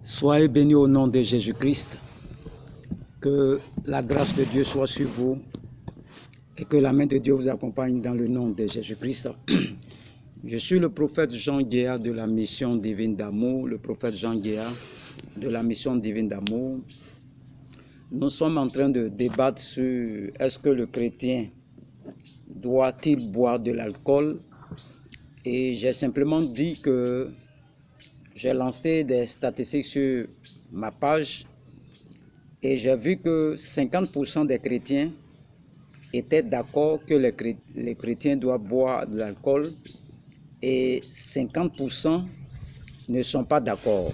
Soyez bénis au nom de Jésus-Christ. Que la grâce de Dieu soit sur vous et que la main de Dieu vous accompagne dans le nom de Jésus-Christ. Je suis le prophète Jean Guéa de la mission divine d'amour, le prophète Jean Guéa de la mission divine d'amour. Nous sommes en train de débattre sur est-ce que le chrétien doit-il boire de l'alcool? Et j'ai simplement dit que j'ai lancé des statistiques sur ma page et j'ai vu que 50% des chrétiens étaient d'accord que les chrétiens doivent boire de l'alcool et 50% ne sont pas d'accord.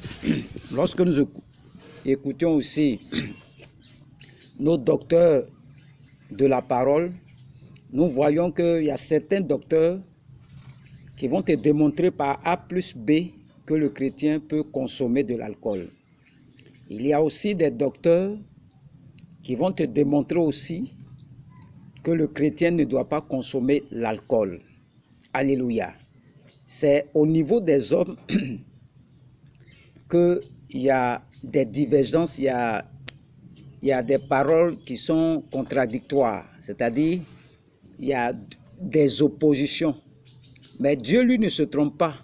Lorsque nous écoutions aussi nos docteurs de la parole, nous voyons qu'il y a certains docteurs qui vont te démontrer par A plus B que le chrétien peut consommer de l'alcool. Il y a aussi des docteurs qui vont te démontrer aussi que le chrétien ne doit pas consommer l'alcool. Alléluia. C'est au niveau des hommes qu'il y a des divergences, il y a des paroles qui sont contradictoires, c'est-à-dire il y a des oppositions. Mais Dieu, lui, ne se trompe pas.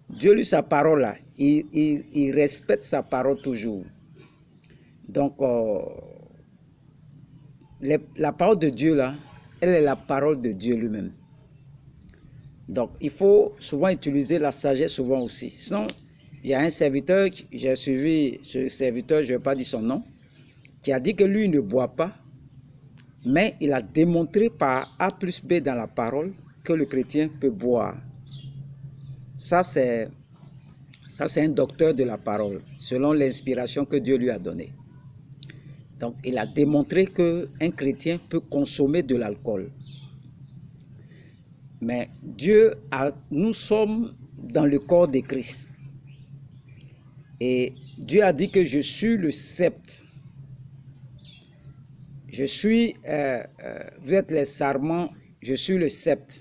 Dieu, lui, sa parole, là, il respecte sa parole toujours. Donc, la parole de Dieu, là, elle est la parole de Dieu lui-même. Donc, il faut souvent utiliser la sagesse, souvent aussi. Sinon, il y a un serviteur, j'ai suivi ce serviteur, je ne vais pas dire son nom, qui a dit que lui, il ne boit pas, mais il a démontré par A plus B dans la parole que le chrétien peut boire. Ça, c'est un docteur de la parole, selon l'inspiration que Dieu lui a donnée. Donc, il a démontré qu'un chrétien peut consommer de l'alcool. Mais nous sommes dans le corps de Christ. Et Dieu a dit que je suis le sceptre. Je suis, vous êtes les sarments, je suis le sceptre.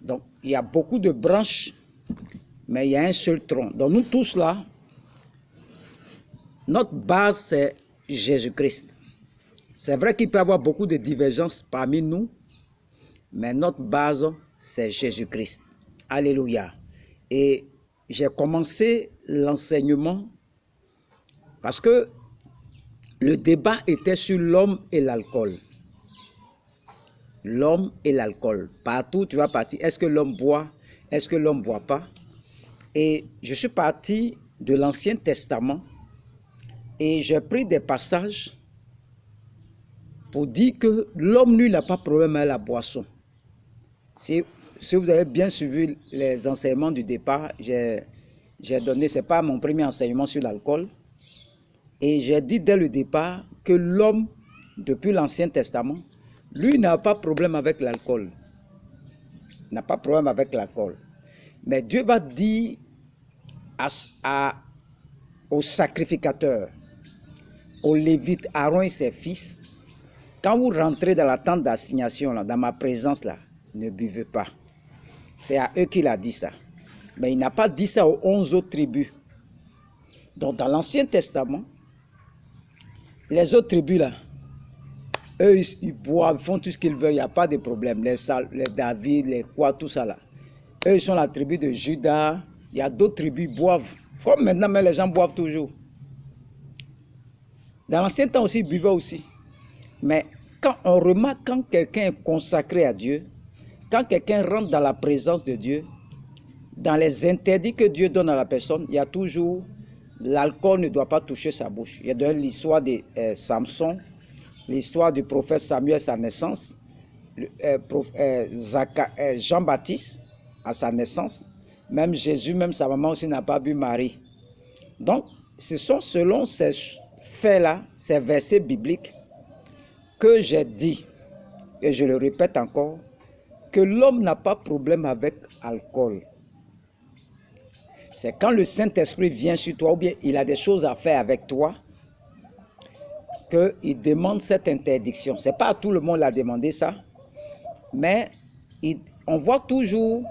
Donc, il y a beaucoup de branches, mais il y a un seul tronc. Donc, nous tous là, notre base, c'est Jésus-Christ. C'est vrai qu'il peut y avoir beaucoup de divergences parmi nous, mais notre base, c'est Jésus-Christ. Alléluia. Et j'ai commencé l'enseignement parce que le débat était sur l'homme et l'alcool. L'homme et l'alcool. Partout, tu vas partir. Est-ce que l'homme boit? Est-ce que l'homme ne boit pas? Et je suis parti de l'Ancien Testament et j'ai pris des passages pour dire que l'homme, lui, n'a pas de problème avec la boisson. Si vous avez bien suivi les enseignements du départ, j'ai donné, ce n'est pas mon premier enseignement sur l'alcool, et j'ai dit dès le départ que l'homme, depuis l'Ancien Testament, lui n'a pas de problème avec l'alcool. N'a pas de problème avec l'alcool. Mais Dieu va dire aux sacrificateurs, aux Lévites, Aaron et ses fils, quand vous rentrez dans la tente d'assignation, dans ma présence, là, ne buvez pas. C'est à eux qu'il a dit ça. Mais il n'a pas dit ça aux 11 autres tribus. Donc dans l'Ancien Testament, les autres tribus là, eux ils boivent, ils font tout ce qu'ils veulent, il n'y a pas de problème. Les David, les quoi, tout ça là. Eux ils sont la tribu de Juda, il y a d'autres tribus qui boivent. Comme maintenant, mais les gens boivent toujours. Dans l'ancien temps aussi, ils buvaient aussi. Mais quand on remarque, quand quelqu'un est consacré à Dieu, quand quelqu'un rentre dans la présence de Dieu, dans les interdits que Dieu donne à la personne, il y a toujours, l'alcool ne doit pas toucher sa bouche. Il y a donné l'histoire de Samson, l'histoire du prophète Samuel à sa naissance, Jean-Baptiste à sa naissance, même Jésus, même sa maman aussi n'a pas bu Marie. Donc, ce sont selon ces faits-là, ces versets bibliques, que j'ai dit, et je le répète encore, que l'homme n'a pas de problème avec l'alcool. C'est quand le Saint-Esprit vient sur toi, ou bien il a des choses à faire avec toi, qu'il demande cette interdiction. Ce n'est pas à tout le monde qui a demandé ça, mais on voit toujours,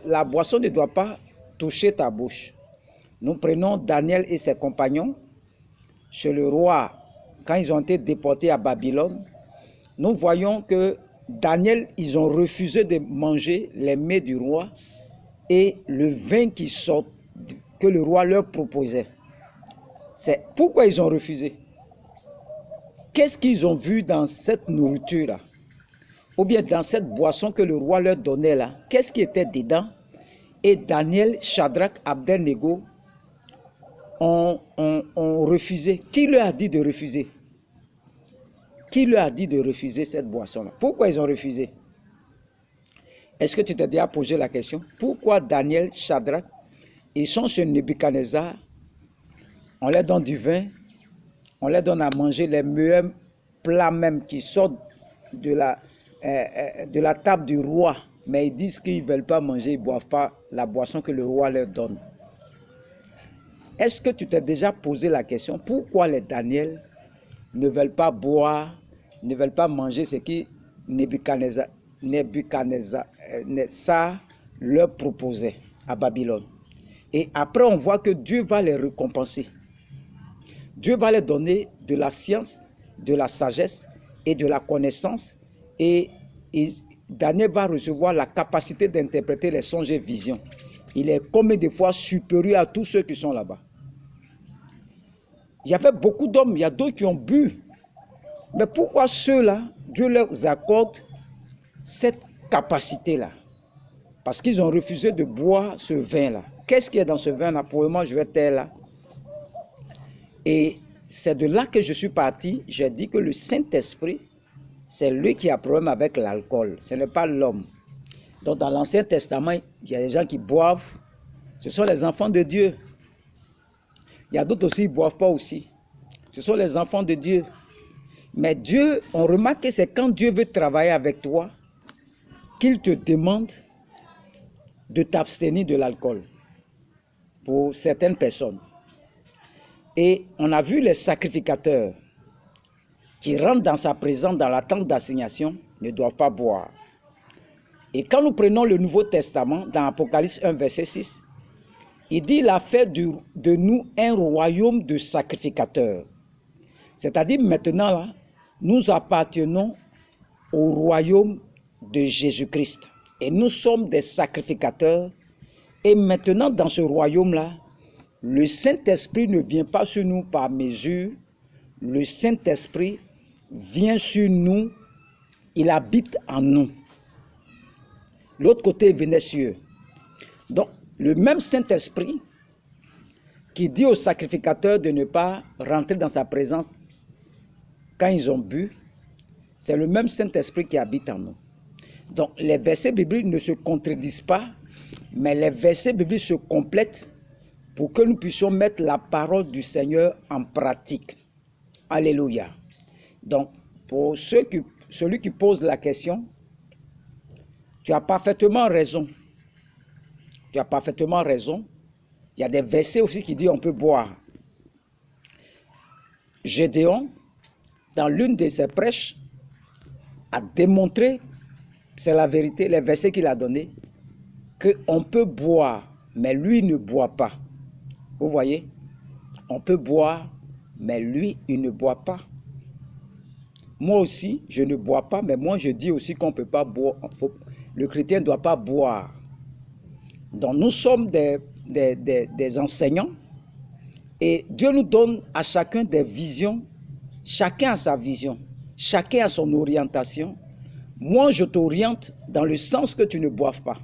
la boisson ne doit pas toucher ta bouche. Nous prenons Daniel et ses compagnons chez le roi quand ils ont été déportés à Babylone. Nous voyons que Daniel, ils ont refusé de manger les mets du roi et le vin qui sort, que le roi leur proposait. C'est pourquoi ils ont refusé. Qu'est-ce qu'ils ont vu dans cette nourriture-là? Ou bien dans cette boisson que le roi leur donnait là? Qu'est-ce qui était dedans? Et Daniel, Shadrach, Abednego ont refusé. Qui leur a dit de refuser? Qui leur a dit de refuser cette boisson-là? Pourquoi ils ont refusé? Est-ce que tu t'es déjà posé la question? Pourquoi Daniel, Shadrach, ils sont chez Nebuchadnezzar, on leur donne du vin, on leur donne à manger les meilleurs plats même qui sortent de la table du roi, mais ils disent qu'ils ne veulent pas manger, ils ne boivent pas la boisson que le roi leur donne. Est-ce que tu t'es déjà posé la question, pourquoi les Daniel ne veulent pas boire, ne veulent pas manger ce que Nebuchadnezzar leur proposait à Babylone? Et après, on voit que Dieu va les récompenser. Dieu va leur donner de la science, de la sagesse et de la connaissance. Et Daniel va recevoir la capacité d'interpréter les songes et visions. Il est combien de fois supérieur à tous ceux qui sont là-bas. Il y avait beaucoup d'hommes, il y a d'autres qui ont bu. Mais pourquoi ceux-là, Dieu leur accorde cette capacité-là? Parce qu'ils ont refusé de boire ce vin-là. Qu'est-ce qu'il y a dans ce vin-là? Pour le moment, je vais taire là. Et c'est de là que je suis parti. J'ai dit que le Saint-Esprit, c'est lui qui a problème avec l'alcool. Ce n'est pas l'homme. Donc dans l'Ancien Testament, il y a des gens qui boivent. Ce sont les enfants de Dieu. Il y a d'autres aussi qui ne boivent pas aussi. Ce sont les enfants de Dieu. Mais Dieu, on remarque que c'est quand Dieu veut travailler avec toi qu'il te demande de t'abstenir de l'alcool pour certaines personnes. Et on a vu les sacrificateurs qui rentrent dans sa présence dans la tente d'assignation ne doivent pas boire. Et quand nous prenons le Nouveau Testament, dans Apocalypse 1, verset 6, il dit il a fait de nous un royaume de sacrificateurs. C'est-à-dire maintenant, là, nous appartenons au royaume de Jésus-Christ. Et nous sommes des sacrificateurs. Et maintenant, dans ce royaume-là, le Saint-Esprit ne vient pas sur nous par mesure. Le Saint-Esprit vient sur nous. Il habite en nous. L'autre côté est Vénitieux. Donc, le même Saint-Esprit qui dit aux sacrificateurs de ne pas rentrer dans sa présence quand ils ont bu, c'est le même Saint-Esprit qui habite en nous. Donc, les versets bibliques ne se contredisent pas, mais les versets bibliques se complètent pour que nous puissions mettre la parole du Seigneur en pratique. Alléluia. Donc, pour celui qui pose la question, tu as parfaitement raison. Tu as parfaitement raison. Il y a des versets aussi qui disent on peut boire. Gédéon, dans l'une de ses prêches, a démontré, c'est la vérité, les versets qu'il a donnés, qu'on peut boire, mais lui ne boit pas. Vous voyez? On peut boire, mais lui, il ne boit pas. Moi aussi, je ne bois pas, mais moi, je dis aussi qu'on ne peut pas boire. Le chrétien ne doit pas boire. Donc, nous sommes des enseignants et Dieu nous donne à chacun des visions. Chacun a sa vision. Chacun a son orientation. Moi, je t'oriente dans le sens que tu ne boives pas.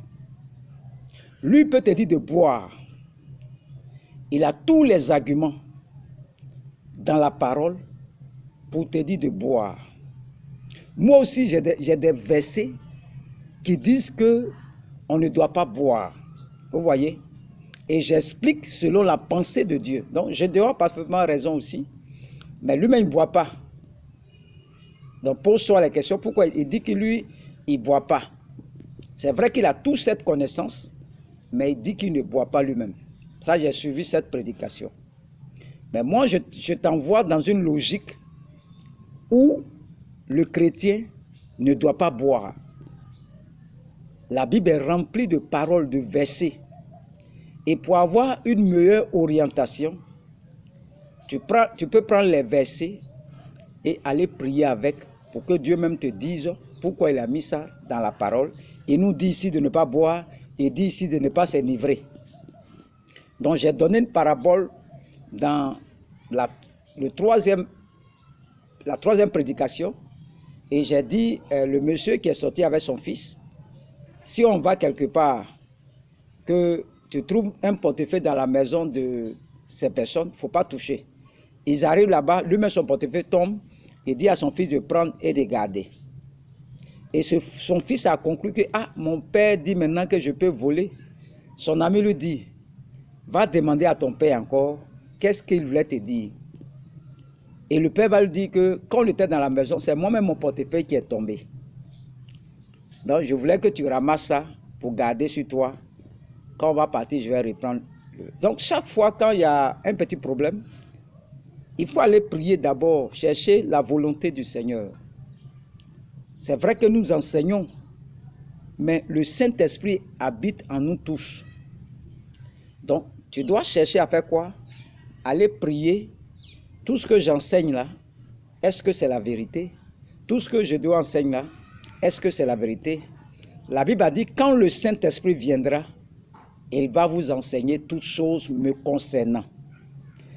Lui peut te dire de boire. Il a tous les arguments dans la parole pour te dire de boire. Moi aussi, j'ai des versets qui disent que on ne doit pas boire. Vous voyez? Et j'explique selon la pensée de Dieu. Donc, j'ai parfaitement raison aussi. Mais lui-même, il ne boit pas. Donc, pose-toi la question, pourquoi il dit que lui, il ne boit pas. C'est vrai qu'il a toute cette connaissance, mais il dit qu'il ne boit pas lui-même. Ça, j'ai suivi cette prédication. Mais moi, je t'envoie dans une logique où le chrétien ne doit pas boire. La Bible est remplie de paroles, de versets. Et pour avoir une meilleure orientation, tu peux prendre les versets et aller prier avec pour que Dieu même te dise pourquoi il a mis ça dans la parole. Il nous dit ici de ne pas boire, il dit ici de ne pas s'enivrer. Donc j'ai donné une parabole dans la troisième prédication et j'ai dit le monsieur qui est sorti avec son fils, si on va quelque part, que tu trouves un portefeuille dans la maison de ces personnes, il ne faut pas toucher. Ils arrivent là-bas, lui-même son portefeuille tombe, il dit à son fils de prendre et de garder. Et son fils a conclu que mon père dit maintenant que je peux voler. Son ami lui dit, va demander à ton père encore, qu'est-ce qu'il voulait te dire? Et le père va lui dire que quand on était dans la maison, c'est moi-même mon portefeuille qui est tombé. Donc je voulais que tu ramasses ça pour garder sur toi. Quand on va partir, je vais reprendre. Donc chaque fois quand il y a un petit problème, il faut aller prier d'abord, chercher la volonté du Seigneur. C'est vrai que nous enseignons, mais le Saint-Esprit habite en nous tous. Donc, tu dois chercher à faire quoi? Aller prier. Tout ce que j'enseigne là, est-ce que c'est la vérité? Tout ce que je dois enseigner là, est-ce que c'est la vérité? La Bible a dit, quand le Saint-Esprit viendra, il va vous enseigner toutes choses me concernant.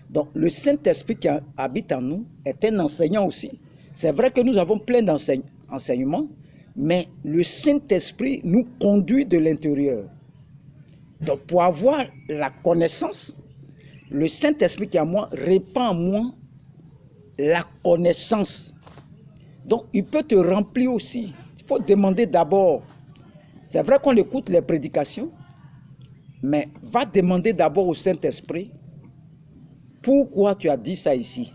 Donc, le Saint-Esprit qui habite en nous est un enseignant aussi. C'est vrai que nous avons plein d'enseignements, mais le Saint-Esprit nous conduit de l'intérieur. Donc, pour avoir la connaissance, le Saint-Esprit qui est en moi répand en moi la connaissance. Donc, il peut te remplir aussi. Il faut demander d'abord. C'est vrai qu'on écoute les prédications, mais va demander d'abord au Saint-Esprit pourquoi tu as dit ça ici.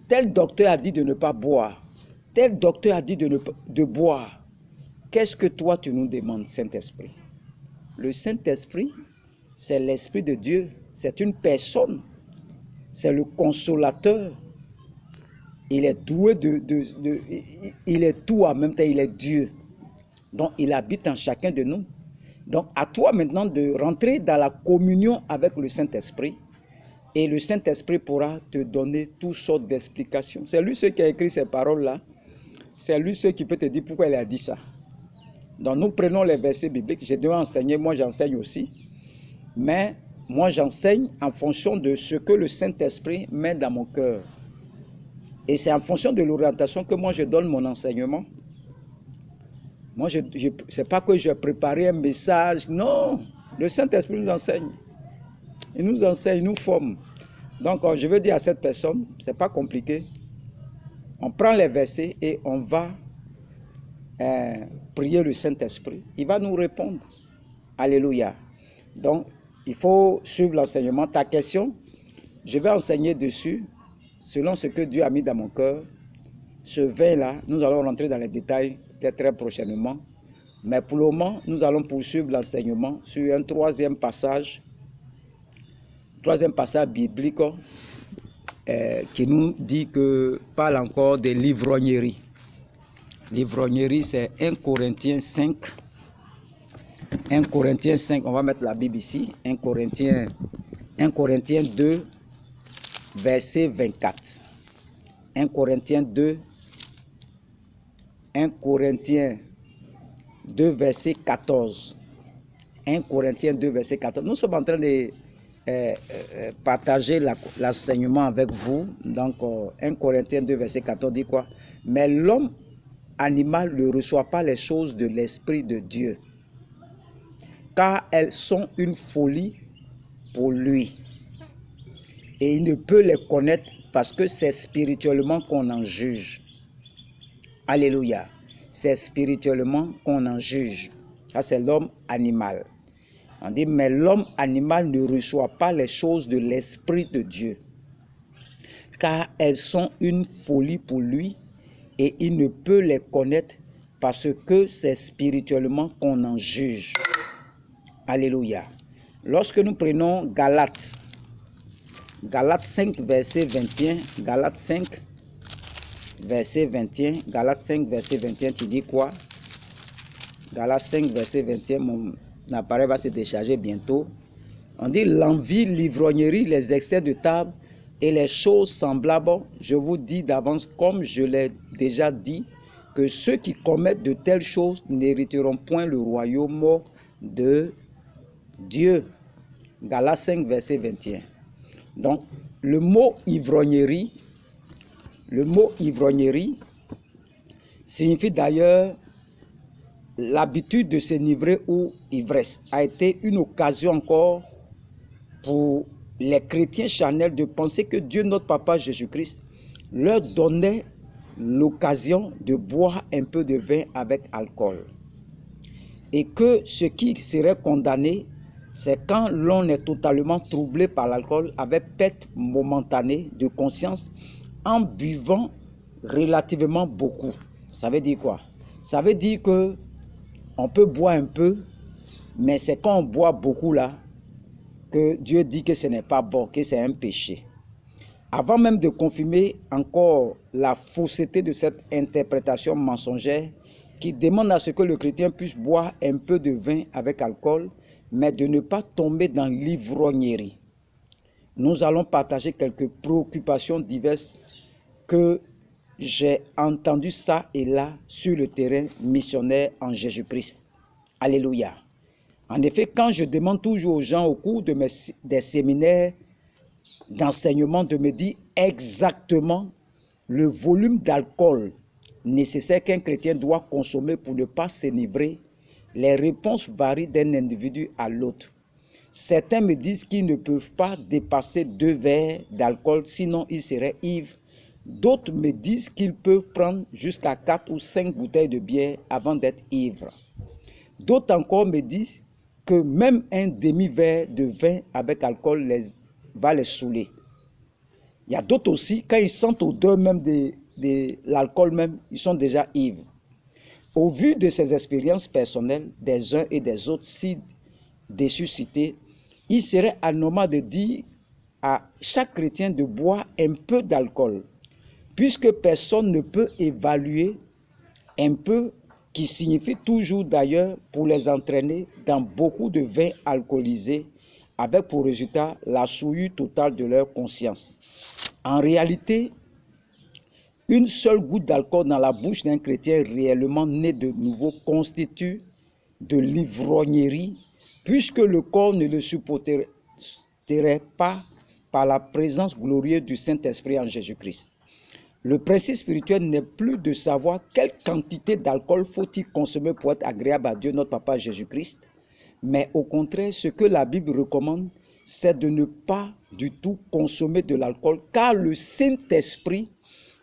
Tel docteur a dit de ne pas boire. Tel docteur a dit de boire. Qu'est-ce que toi tu nous demandes, Saint-Esprit? Le Saint-Esprit, c'est l'Esprit de Dieu. C'est une personne. C'est le consolateur. Il est doué il est tout en même temps, il est Dieu. Donc, il habite en chacun de nous. Donc, à toi maintenant de rentrer dans la communion avec le Saint-Esprit. Et le Saint-Esprit pourra te donner toutes sortes d'explications. C'est lui qui a écrit ces paroles-là. C'est lui qui peut te dire pourquoi il a dit ça. Donc, nous prenons les versets bibliques. Je dois enseigner, moi j'enseigne aussi. Mais moi j'enseigne en fonction de ce que le Saint-Esprit met dans mon cœur. Et c'est en fonction de l'orientation que moi je donne mon enseignement. Moi, c'est pas que j'ai préparé un message. Non, le Saint-Esprit nous enseigne. Il nous enseigne, il nous forme. Donc, je veux dire à cette personne, c'est pas compliqué. On prend les versets et on va prier le Saint-Esprit. Il va nous répondre. Alléluia. Donc, il faut suivre l'enseignement. Ta question, je vais enseigner dessus, selon ce que Dieu a mis dans mon cœur. Ce vin-là, nous allons rentrer dans les détails peut-être très prochainement. Mais pour le moment, nous allons poursuivre l'enseignement sur un troisième passage biblique qui nous dit que parle encore de l'ivrognerie. L'ivrognerie, c'est 1 Corinthiens 5. 1 Corinthiens 5, on va mettre la Bible ici. 1 Corinthiens 2, verset 24. 1 Corinthiens 2, verset 14. 1 Corinthiens 2, verset 14. Nous sommes en train de partager l'enseignement avec vous. Donc, 1 Corinthiens 2, verset 14 dit quoi? Mais l'homme animal ne reçoit pas les choses de l'Esprit de Dieu, car elles sont une folie pour lui. Et il ne peut les connaître parce que c'est spirituellement qu'on en juge. Alléluia. C'est spirituellement qu'on en juge. Ça, c'est l'homme animal. On dit, mais l'homme animal ne reçoit pas les choses de l'Esprit de Dieu, car elles sont une folie pour lui et il ne peut les connaître parce que c'est spirituellement qu'on en juge. Alléluia. Lorsque nous prenons Galates 5, verset 21, Galates 5, verset 21, Galates 5, verset 21, tu dis quoi? Galates 5, verset 21, mon appareil va se décharger bientôt. On dit l'envie, l'ivrognerie, les excès de table et les choses semblables. Je vous dis d'avance, comme je l'ai déjà dit, que ceux qui commettent de telles choses n'hériteront point le royaume de Dieu. Galates 5, verset 21. Donc, le mot ivrognerie signifie d'ailleurs l'habitude de s'enivrer ou ivresse. A été une occasion encore pour les chrétiens charnels de penser que Dieu, notre Papa Jésus-Christ, leur donnait l'occasion de boire un peu de vin avec alcool. Et que ce qui serait condamné, c'est quand l'on est totalement troublé par l'alcool avec perte momentanée de conscience en buvant relativement beaucoup. Ça veut dire quoi? Ça veut dire que on peut boire un peu, mais c'est quand on boit beaucoup là que Dieu dit que ce n'est pas bon, que c'est un péché. Avant même de confirmer encore la fausseté de cette interprétation mensongère qui demande à ce que le chrétien puisse boire un peu de vin avec alcool, mais de ne pas tomber dans l'ivrognerie. Nous allons partager quelques préoccupations diverses que j'ai entendues ça et là sur le terrain missionnaire en Jésus-Christ. Alléluia. En effet, quand je demande toujours aux gens au cours de des séminaires d'enseignement de me dire exactement le volume d'alcool nécessaire qu'un chrétien doit consommer pour ne pas s'enivrer, les réponses varient d'un individu à l'autre. Certains me disent qu'ils ne peuvent pas dépasser 2 verres d'alcool, sinon ils seraient ivres. D'autres me disent qu'ils peuvent prendre jusqu'à 4 ou 5 bouteilles de bière avant d'être ivres. D'autres encore me disent que même un demi-verre de vin avec alcool va les saouler. Il y a d'autres aussi, quand ils sentent l'odeur même de l'alcool même, ils sont déjà ivres. Au vu de ces expériences personnelles des uns et des autres, si dessus cités, il serait anormal de dire à chaque chrétien de boire un peu d'alcool, puisque personne ne peut évaluer un peu, qui signifie toujours d'ailleurs pour les entraîner dans beaucoup de vins alcoolisés, avec pour résultat la souillure totale de leur conscience. En réalité, une seule goutte d'alcool dans la bouche d'un chrétien réellement né de nouveau constitue de l'ivrognerie, puisque le corps ne le supporterait pas par la présence glorieuse du Saint-Esprit en Jésus-Christ. Le principe spirituel n'est plus de savoir quelle quantité d'alcool faut-il consommer pour être agréable à Dieu, notre Papa Jésus-Christ, mais au contraire, ce que la Bible recommande, c'est de ne pas du tout consommer de l'alcool, car le Saint-Esprit,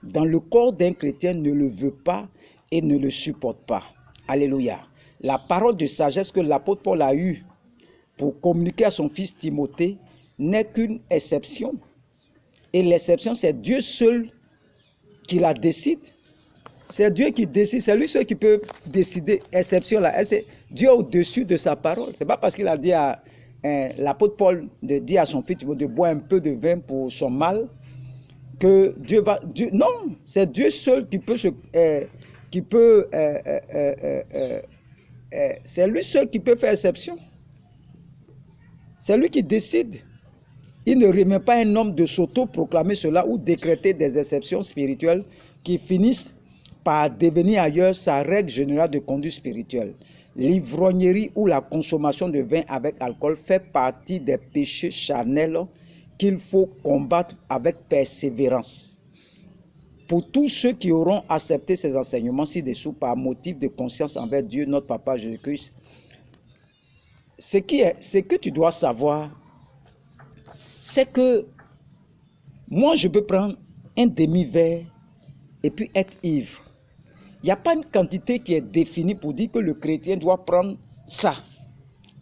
dans le corps d'un chrétien, ne le veut pas et ne le supporte pas. Alléluia. La parole de sagesse que l'apôtre Paul a eue pour communiquer à son fils Timothée n'est qu'une exception. Et l'exception, c'est Dieu seul qui la décide. C'est Dieu qui décide, c'est lui seul qui peut décider. Exception là, c'est Dieu au-dessus de sa parole. C'est pas parce qu'il a dit à l'apôtre Paul de dire à son fils de boire un peu de vin pour son mal que Dieu va. Non, c'est Dieu seul qui peut c'est lui seul qui peut faire exception. C'est lui qui décide. Il ne remet pas un homme de s'auto-proclamer cela ou décréter des exceptions spirituelles qui finissent par devenir ailleurs sa règle générale de conduite spirituelle. L'ivrognerie ou la consommation de vin avec alcool fait partie des péchés charnels qu'il faut combattre avec persévérance. Pour tous ceux qui auront accepté ces enseignements ci-dessous par motif de conscience envers Dieu, notre Papa Jésus-Christ, ce que tu dois savoir, c'est que moi, je peux prendre un demi-verre et puis être ivre. Il n'y a pas une quantité qui est définie pour dire que le chrétien doit prendre ça.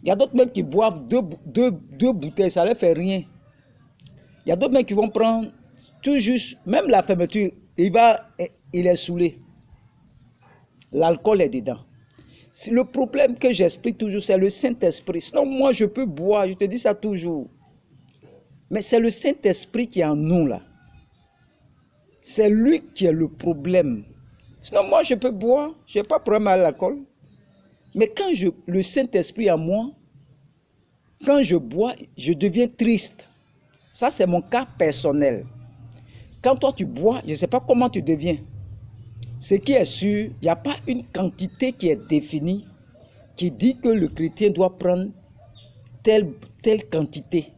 Il y a d'autres même qui boivent deux bouteilles, ça ne leur fait rien. Il y a d'autres même qui vont prendre tout juste, même la fermeture, il est saoulé. L'alcool est dedans. Le problème que j'explique toujours, c'est le Saint-Esprit. Sinon, moi, je peux boire, je te dis ça toujours. Mais c'est le Saint-Esprit qui est en nous, là. C'est lui qui est le problème. Sinon, moi, je peux boire, je n'ai pas de problème à l'alcool. Mais quand le Saint-Esprit en moi, Quand je bois, je deviens triste. Ça, c'est mon cas personnel. Quand toi, tu bois, je ne sais pas comment tu deviens. Ce qui est sûr, il n'y a pas une quantité qui est définie qui dit que le chrétien doit prendre telle quantité.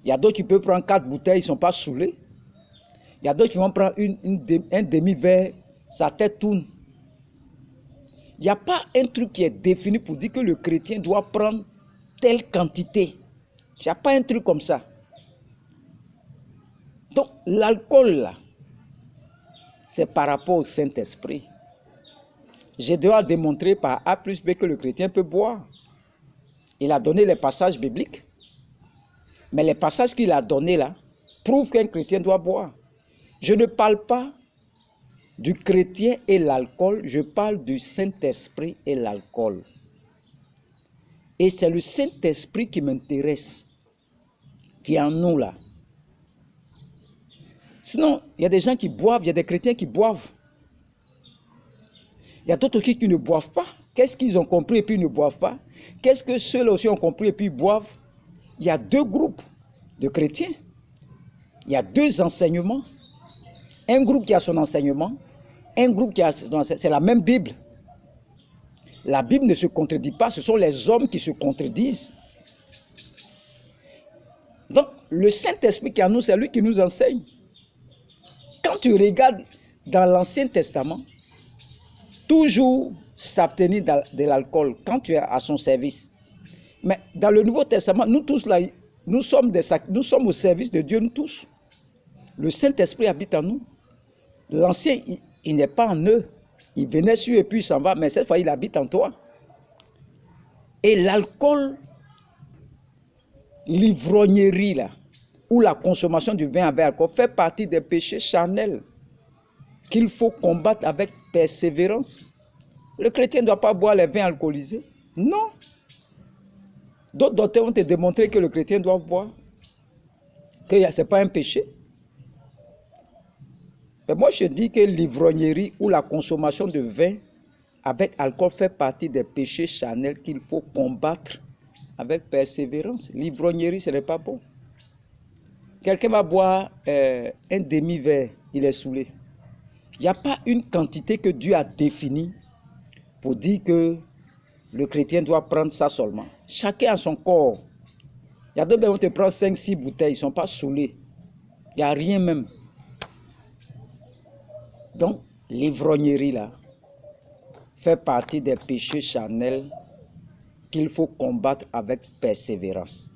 Il y a d'autres qui peuvent prendre 4 bouteilles, ils ne sont pas saoulés. Il y a d'autres qui vont prendre un demi-verre, sa tête tourne. Il n'y a pas un truc qui est défini pour dire que le chrétien doit prendre telle quantité. Il n'y a pas un truc comme ça. Donc, l'alcool, là, c'est par rapport au Saint-Esprit. Je dois démontrer par A plus B que le chrétien peut boire. Il a donné les passages bibliques. Mais les passages qu'il a donnés là prouvent qu'un chrétien doit boire. Je ne parle pas du chrétien et l'alcool, je parle du Saint-Esprit et l'alcool. Et c'est le Saint-Esprit qui m'intéresse, qui est en nous là. Sinon, il y a des gens qui boivent, il y a des chrétiens qui boivent. Il y a d'autres qui ne boivent pas. Qu'est-ce qu'ils ont compris et puis ils ne boivent pas? Qu'est-ce que ceux-là aussi ont compris et puis ils boivent? Il y a 2 groupes de chrétiens. Il y a 2 enseignements. Un groupe qui a son enseignement, un groupe qui a son enseignement. C'est la même Bible. La Bible ne se contredit pas, ce sont les hommes qui se contredisent. Donc, le Saint-Esprit qui est en nous, c'est lui qui nous enseigne. Quand tu regardes dans l'Ancien Testament, toujours s'abstenir de l'alcool quand tu es à son service. Mais dans le Nouveau Testament, nous tous là, nous sommes au service de Dieu, nous tous. Le Saint-Esprit habite en nous. L'ancien, il n'est pas en eux. Il venait sur et puis il s'en va, mais cette fois, il habite en toi. Et l'alcool, l'ivrognerie, là, ou la consommation du vin avec alcool, fait partie des péchés charnels qu'il faut combattre avec persévérance. Le chrétien ne doit pas boire les vins alcoolisés. Non. D'autres docteurs vont te démontrer que le chrétien doit boire, que ce n'est pas un péché. Mais moi, je dis que l'ivrognerie ou la consommation de vin avec alcool fait partie des péchés charnels qu'il faut combattre avec persévérance. L'ivrognerie, ce n'est pas bon. Quelqu'un va boire un demi-verre, il est saoulé. Il n'y a pas une quantité que Dieu a définie pour dire que le chrétien doit prendre ça seulement. Chacun a son corps. Il y a d'autres qui vont te prendre 5-6 bouteilles, ils ne sont pas saoulés. Il n'y a rien même. Donc, l'ivrognerie là fait partie des péchés charnels qu'il faut combattre avec persévérance.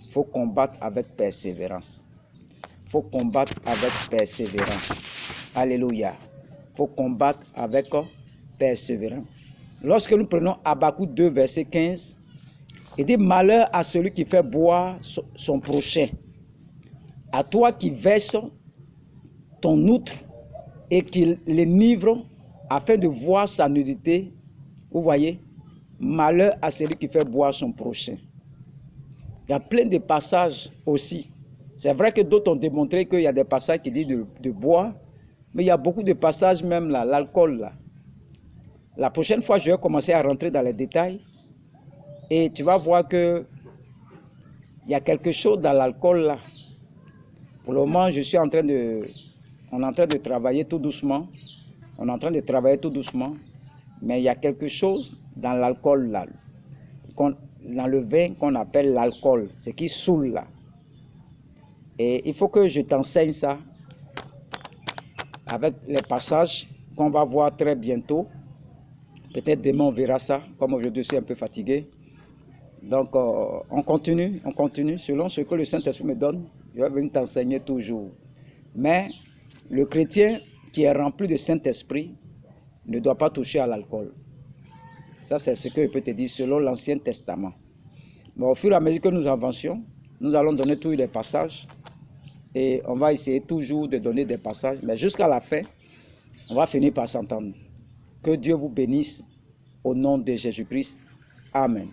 Il faut combattre avec persévérance. Il faut combattre avec persévérance. Alléluia. Il faut combattre avec persévérance. Lorsque nous prenons Habakkuk 2, verset 15, il dit « Malheur à celui qui fait boire son prochain, à toi qui verses ton outre et qui l'énivre afin de voir sa nudité. » Vous voyez, malheur à celui qui fait boire son prochain. Il y a plein de passages aussi. C'est vrai que d'autres ont démontré qu'il y a des passages qui disent de boire, mais il y a beaucoup de passages même là, l'alcool là. La prochaine fois, je vais commencer à rentrer dans les détails et tu vas voir que il y a quelque chose dans l'alcool là. Pour le moment, on est en train de travailler tout doucement. On est en train de travailler tout doucement, mais il y a quelque chose dans l'alcool là, dans le vin qu'on appelle l'alcool, ce qui saoule là. Et il faut que je t'enseigne ça avec les passages qu'on va voir très bientôt. Peut-être demain on verra ça, comme aujourd'hui je suis un peu fatigué. Donc on continue, selon ce que le Saint-Esprit me donne, je vais venir t'enseigner toujours. Mais le chrétien qui est rempli de Saint-Esprit ne doit pas toucher à l'alcool. Ça c'est ce que je peux te dire selon l'Ancien Testament. Mais au fur et à mesure que nous avancions, nous allons donner tous les passages. Et on va essayer toujours de donner des passages. Mais jusqu'à la fin, on va finir par s'entendre. Que Dieu vous bénisse au nom de Jésus-Christ. Amen.